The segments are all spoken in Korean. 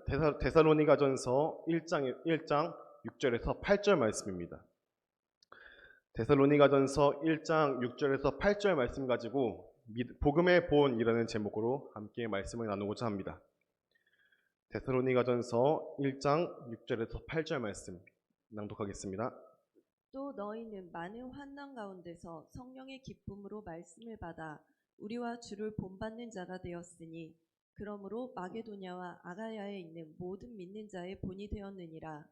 데살로니가전서 1장 6절에서 8절 말씀입니다. 데살로니가전서 1장 6절에서 8절 말씀 가지고 복음의 본이라는 제목으로 함께 말씀을 나누고자 합니다. 데살로니가전서 1장 6절에서 8절 말씀 낭독하겠습니다. 또 너희는 많은 환난 가운데서 성령의 기쁨으로 말씀을 받아 우리와 주를 본받는 자가 되었으니 그러므로 마게도냐와 아가야에 있는 모든 믿는 자의 본이 되었느니라.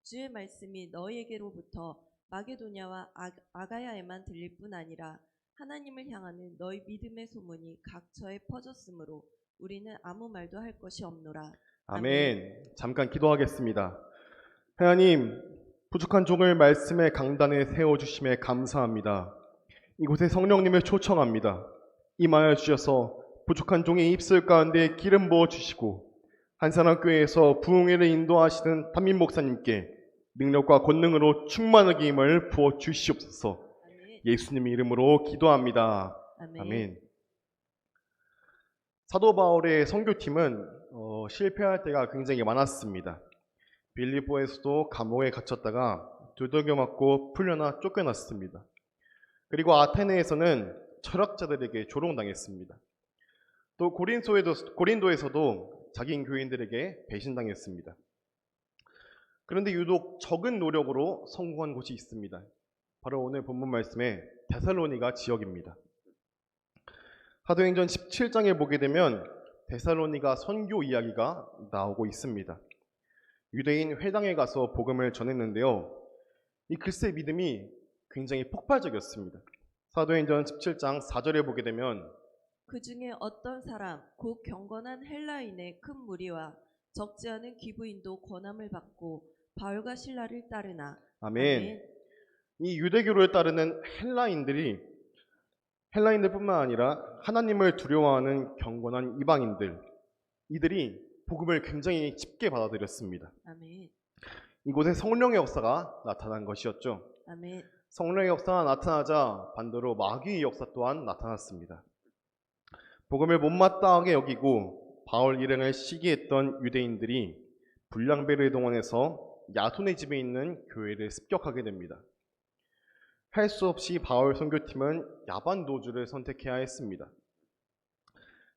주의 말씀이 너희에게로부터 마게도냐와 아가야에만 들릴 뿐 아니라 하나님을 향하는 너희 믿음의 소문이 각처에 퍼졌으므로 우리는 아무 말도 할 것이 없노라. 아멘. 잠깐 기도하겠습니다. 하나님, 부족한 종을 말씀의 강단에 세워주심에 감사합니다. 이곳에 성령님을 초청합니다. 임하여 주셔서 부족한 종의 입술 가운데 기름 부어 주시고 한산학교에서 부흥회를 인도하시는 담임 목사님께 능력과 권능으로 충만하게 힘을 부어 주시옵소서. 예수님 이름으로 기도합니다. 아멘. 사도 바울의 선교팀은 실패할 때가 굉장히 많았습니다. 빌립보에서도 감옥에 gat혔다가 두들겨 맞고 풀려나 쫓겨났습니다. 그리고 아테네에서는 철학자들에게 조롱당했습니다. 또 고린도에서도 자기 교인들에게 배신당했습니다. 그런데 유독 적은 노력으로 성공한 곳이 있습니다. 바로 오늘 본문 말씀의 데살로니가 지역입니다. 사도행전 17장에 보게 되면 데살로니가 선교 이야기가 나오고 있습니다. 유대인 회당에 가서 복음을 전했는데요. 이 글쎄 믿음이 굉장히 폭발적이었습니다. 사도행전 17장 4절에 보게 되면 그 중에 어떤 사람 곧 경건한 헬라인의 큰 무리와 적지 않은 기부인도 권함을 받고 바울과 실라를 따르나. 아멘. 이 유대교를 따르는 헬라인들뿐만 아니라 하나님을 두려워하는 경건한 이방인들, 이들이 복음을 굉장히 쉽게 받아들였습니다. 아멘. 이곳에 성령의 역사가 나타난 것이었죠. 아멘. 성령의 역사가 나타나자 반대로 마귀의 역사 또한 나타났습니다. 복음을 못마땅하게 여기고 바울 일행을 시기했던 유대인들이 불량배를 동원해서 야손의 집에 있는 교회를 습격하게 됩니다. 할 수 없이 바울 선교팀은 야반 도주를 선택해야 했습니다.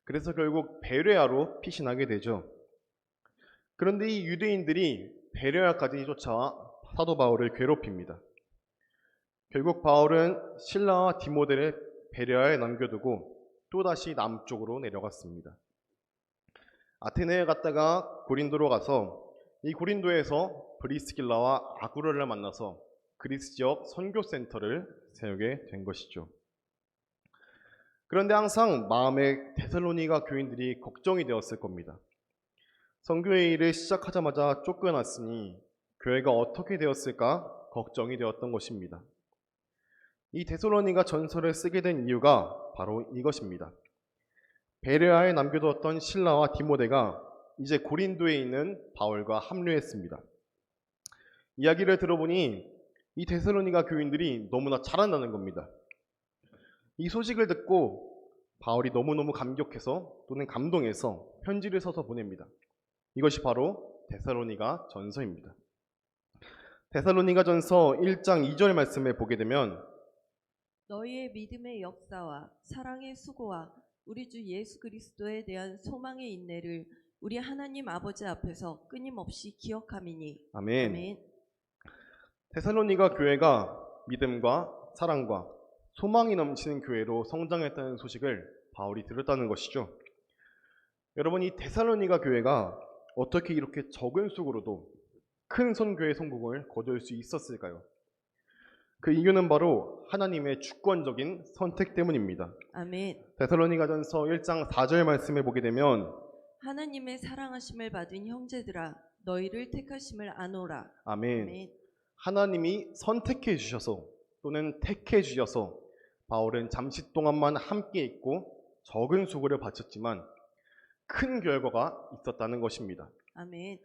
그래서 결국 베레아로 피신하게 되죠. 그런데 이 유대인들이 베레아까지 쫓아와 사도 바울을 괴롭힙니다. 결국 바울은 실라와 디모데를 베레아에 남겨두고 또다시 남쪽으로 내려갔습니다. 아테네에 갔다가 고린도로 가서 이 고린도에서 브리스길라와 아구라를 만나서 그리스 지역 선교센터를 세우게 된 것이죠. 그런데 항상 마음에 데살로니가 교인들이 걱정이 되었을 겁니다. 선교의 일을 시작하자마자 쫓겨났으니 교회가 어떻게 되었을까 걱정이 되었던 것입니다. 이 데살로니가 전서를 쓰게 된 이유가 바로 이것입니다. 베레아에 남겨두었던 실라와 디모데가 이제 고린도에 있는 바울과 합류했습니다. 이야기를 들어보니 이 데살로니가 교인들이 너무나 잘한다는 겁니다. 이 소식을 듣고 바울이 너무너무 감격해서 또는 감동해서 편지를 써서 보냅니다. 이것이 바로 데살로니가 전서입니다. 데살로니가 전서 1장 2절 말씀에 보게 되면 너희의 믿음의 역사와 사랑의 수고와 우리 주 예수 그리스도에 대한 소망의 인내를 우리 하나님 아버지 앞에서 끊임없이 기억함이니. 아멘. 아멘. 데살로니가 교회가 믿음과 사랑과 소망이 넘치는 교회로 성장했다는 소식을 바울이 들었다는 것이죠. 여러분, 이 데살로니가 교회가 어떻게 이렇게 적은 수고로도 큰 선교의 성공을 거둘 수 있었을까요? 그 이유는 바로 하나님의 주권적인 선택 때문입니다. 아멘. 데살로니가전서 1장 4절 말씀에 보게 되면 하나님의 사랑하심을 받은 형제들아 너희를 택하심을 아노라. 아멘. 아멘. 하나님이 선택해 주셔서 또는 택해 주셔서 바울은 잠시 동안만 함께 있고 적은 수고를 바쳤지만 큰 결과가 있었다는 것입니다. 아멘.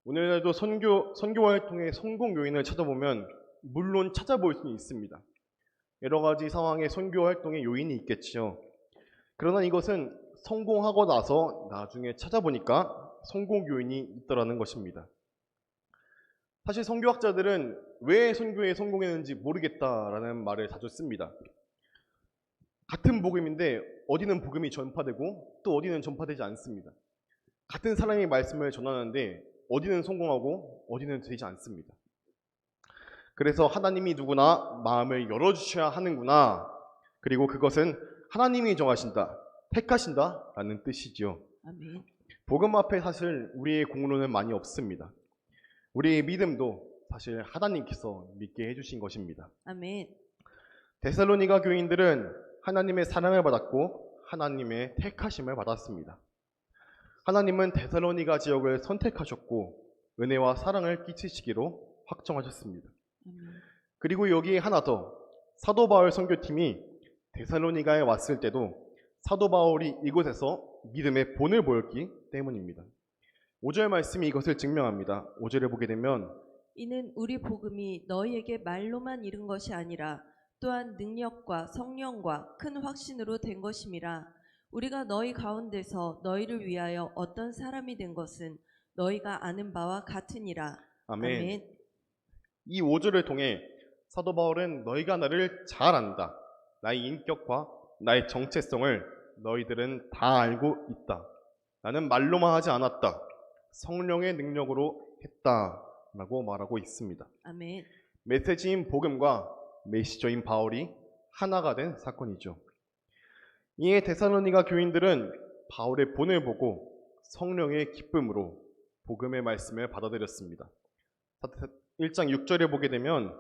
오늘날도 선교 활동의 성공 요인을 찾아보면 물론 찾아볼 수는 있습니다. 여러 가지 상황의 선교 활동의 요인이 있겠지요. 그러나 이것은 성공하고 나서 나중에 찾아보니까 선고교인이 있더라는 것입니다. 사실 선교학자들은 왜 선교에 성공했는지 모르겠다라는 말을 자주 씁니다. 같은 복음인데 어디는 복음이 전파되고 또 어디는 전파되지 않습니다. 같은 사랑의 말씀을 전하는데 어디는 성공하고 어디는 되지 않습니다. 그래서 하나님이 누구나 마음을 열어주셔야 하는구나. 그리고 그것은 하나님이 정하신다, 택하신다 라는 뜻이지요. 아멘. 복음 앞에 사실 우리의 공로는 많이 없습니다. 우리의 믿음도 사실 하나님께서 믿게 해주신 것입니다. 아멘. 데살로니가 교인들은 하나님의 사랑을 받았고 하나님의 택하심을 받았습니다. 하나님은 데살로니가 지역을 선택하셨고 은혜와 사랑을 끼치시기로 확정하셨습니다. 아멘. 그리고 여기에 하나 더, 사도 바울 선교팀이 데살로니가에 왔을 때도 사도 바울이 이곳에서 믿음의 본을 보였기 때문입니다. 5절 말씀이 이것을 증명합니다. 5절을 보게 되면 이는 우리 복음이 너희에게 말로만 이른 것이 아니라 또한 능력과 성령과 큰 확신으로 된 것임이라. 우리가 너희 가운데서 너희를 위하여 어떤 사람이 된 것은 너희가 아는 바와 같으니라. 아멘. 아멘. 이 5절을 통해 사도 바울은 너희가 나를 잘 안다. 나의 인격과 나의 정체성을 너희들은 다 알고 있다. 나는 말로만 하지 않았다. 성령의 능력으로 했다. 라고 말하고 있습니다. 아멘. 메시지인 복음과 메시저인 바울이 하나가 된 사건이죠. 이에 데살로니가 교인들은 바울의 본을 보고 성령의 기쁨으로 복음의 말씀을 받아들였습니다. 1장 6절에 보게 되면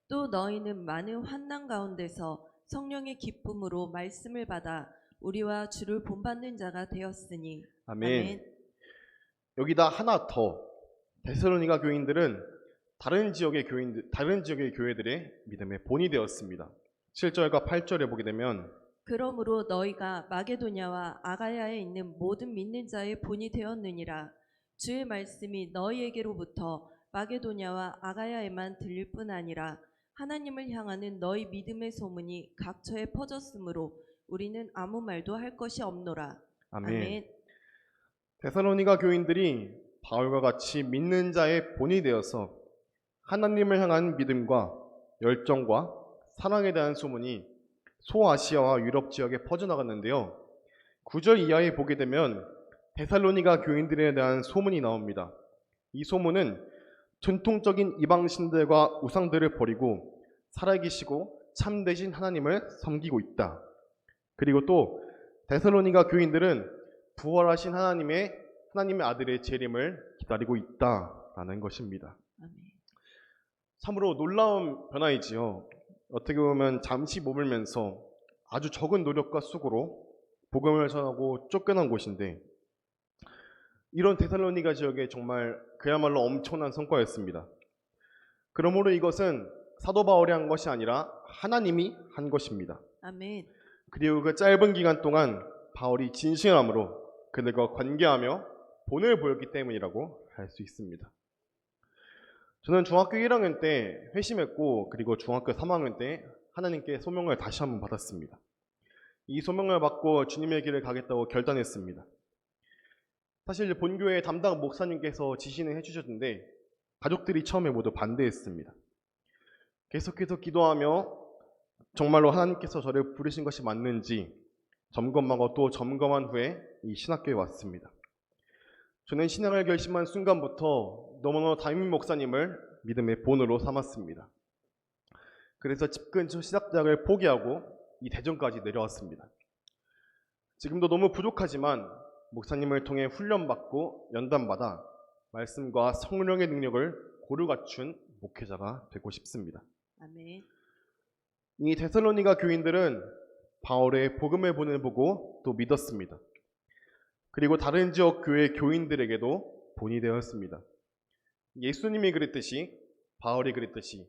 또 너희는 많은 환난 가운데서 성령의 기쁨으로 말씀을 받아 우리와 주를 본받는 자가 되었으니. 아멘. 여기다 하나 더, 데살로니가 교인들은 다른 지역의 교회들의 믿음의 본이 되었습니다. 7절과 8절에 보게 되면 그러므로 너희가 마게도냐와 아가야에 있는 모든 믿는 자의 본이 되었느니라. 주의 말씀이 너희에게로부터 마게도냐와 아가야에만 들릴 뿐 아니라 하나님을 향하는 너희 믿음의 소문이 각처에 퍼졌으므로 우리는 아무 말도 할 것이 없노라. 아멘. 아멘. 데살로니가 교인들이 바울과 같이 믿는 자의 본이 되어서 하나님을 향한 믿음과 열정과 사랑에 대한 소문이 소아시아와 유럽 지역에 퍼져나갔는데요. 9절 이하에 보게 되면 데살로니가 교인들에 대한 소문이 나옵니다. 이 소문은 전통적인 이방신들과 우상들을 버리고 살아계시고 참되신 하나님을 섬기고 있다. 그리고 또 데살로니가 교인들은 부활하신 하나님의 아들의 재림을 기다리고 있다라는 것입니다. 아멘. 참으로 놀라운 변화이지요. 어떻게 보면 잠시 머물면서 아주 적은 노력과 수고로 복음을 전하고 쫓겨난 곳인데 이런 데살로니가 지역에 정말 그야말로 엄청난 성과였습니다. 그러므로 이것은 사도 바울이 한 것이 아니라 하나님이 한 것입니다. 아멘. 그리고 그 짧은 기간 동안 바울이 진실함으로 그들과 관계하며 본을 보였기 때문이라고 할 수 있습니다. 저는 중학교 1학년 때 회심했고 그리고 중학교 3학년 때 하나님께 소명을 다시 한번 받았습니다. 이 소명을 받고 주님의 길을 가겠다고 결단했습니다. 사실 본교회 담당 목사님께서 지시는 해주셨는데 가족들이 처음에 모두 반대했습니다. 계속해서 기도하며 정말로 하나님께서 저를 부르신 것이 맞는지 점검하고 또 점검한 후에 이 신학교에 왔습니다. 저는 신앙을 결심한 순간부터 너무나 담임 목사님을 믿음의 본으로 삼았습니다. 그래서 집 근처 신학대학을 포기하고 이 대전까지 내려왔습니다. 지금도 너무 부족하지만 목사님을 통해 훈련받고 연단받아 말씀과 성령의 능력을 고루 갖춘 목회자가 되고 싶습니다. 아멘. 이 데살로니가 교인들은 바울의 복음의 본을 보고 또 믿었습니다. 그리고 다른 지역 교회 교인들에게도 본이 되었습니다. 예수님이 그랬듯이 바울이 그랬듯이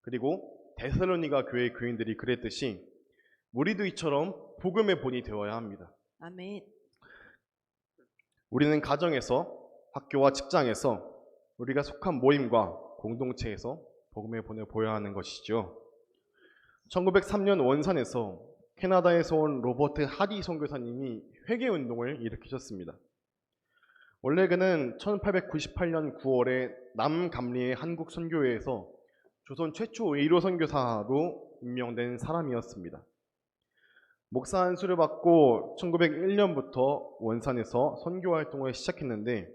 그리고 데살로니가 교회 교인들이 그랬듯이 우리도 이처럼 복음의 본이 되어야 합니다. 아멘. 우리는 가정에서, 학교와 직장에서, 우리가 속한 모임과 공동체에서 복음의 본을 보여야 하는 것이죠. 1903년 원산에서 캐나다에서 온 로버트 하디 선교사님이 회개운동을 일으키셨습니다. 원래 그는 1898년 9월에 남감리의 한국선교회에서 조선 최초 외로 선교사로 임명된 사람이었습니다. 목사 안수를 받고 1901년부터 원산에서 선교 활동을 시작했는데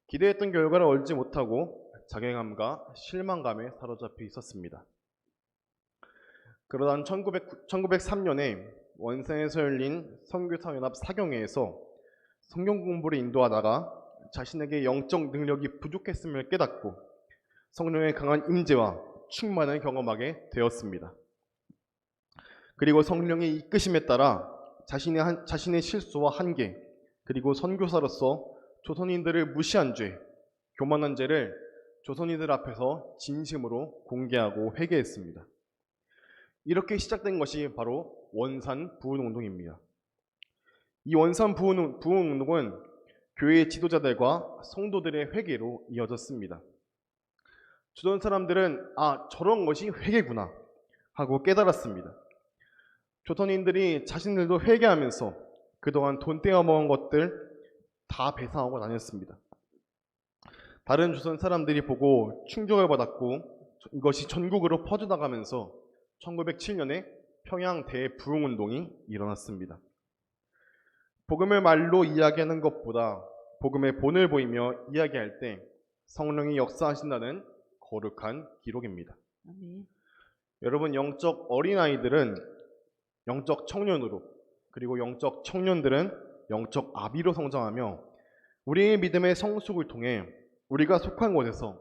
기대했던 결과를 얻지 못하고 자괴감과 실망감에 사로잡혀 있었습니다. 그러던 1903년에 원산에서 열린 선교사연합 사경회에서 성경 공부를 인도하다가 자신에게 영적 능력이 부족했음을 깨닫고 성령의 강한 임재와 충만을 경험하게 되었습니다. 그리고 성령의 이끄심에 따라 자신의 실수와 한계, 그리고 선교사로서 조선인들을 무시한 죄, 교만한 죄를 조선인들 앞에서 진심으로 공개하고 회개했습니다. 이렇게 시작된 것이 바로 원산 부흥운동입니다. 이 원산 부흥운동은 교회의 지도자들과 성도들의 회개로 이어졌습니다. 조선 사람들은 저런 것이 회개구나 하고 깨달았습니다. 조선인들이 자신들도 회개하면서 그동안 돈 떼어먹은 것들 다 배상하고 다녔습니다. 다른 조선 사람들이 보고 충격을 받았고 이것이 전국으로 퍼져나가면서 1907년에 평양 대부흥운동이 일어났습니다. 복음을 말로 이야기하는 것보다 복음의 본을 보이며 이야기할 때 성령이 역사하신다는 거룩한 기록입니다. 아멘. 여러분, 영적 어린아이들은 영적 청년으로, 그리고 영적 청년들은 영적 아비로 성장하며 우리의 믿음의 성숙을 통해 우리가 속한 곳에서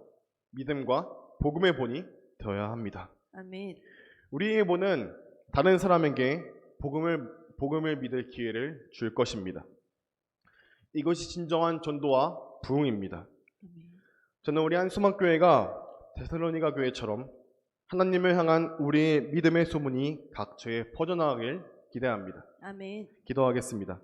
믿음과 복음의 본이 되어야 합니다. 아멘. 우리의 본은 다른 사람에게 복음을 믿을 기회를 줄 것입니다. 이것이 진정한 전도와 부흥입니다. 아멘. 저는 우리 한수막교회가 데살로니가 교회처럼 하나님을 향한 우리의 믿음의 소문이 각처에 퍼져나가길 기대합니다. 아멘. 기도하겠습니다.